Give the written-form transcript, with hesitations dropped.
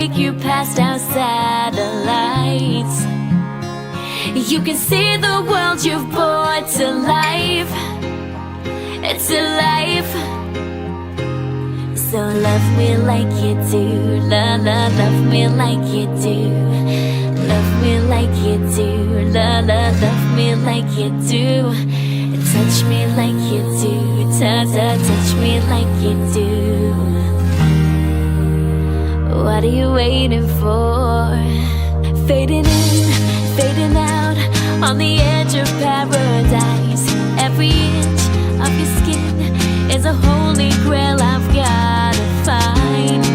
take you past our satellites. You can see the world you've brought to life. It's a life. So love me like you do. Love me like you do. Love me like you do. Love me like you do. Touch me like you do. Touch me like you do. What are you waiting for? Fading in, fading out, on the edge of paradise. Every inch of your skin is a holy grail I've gotta find.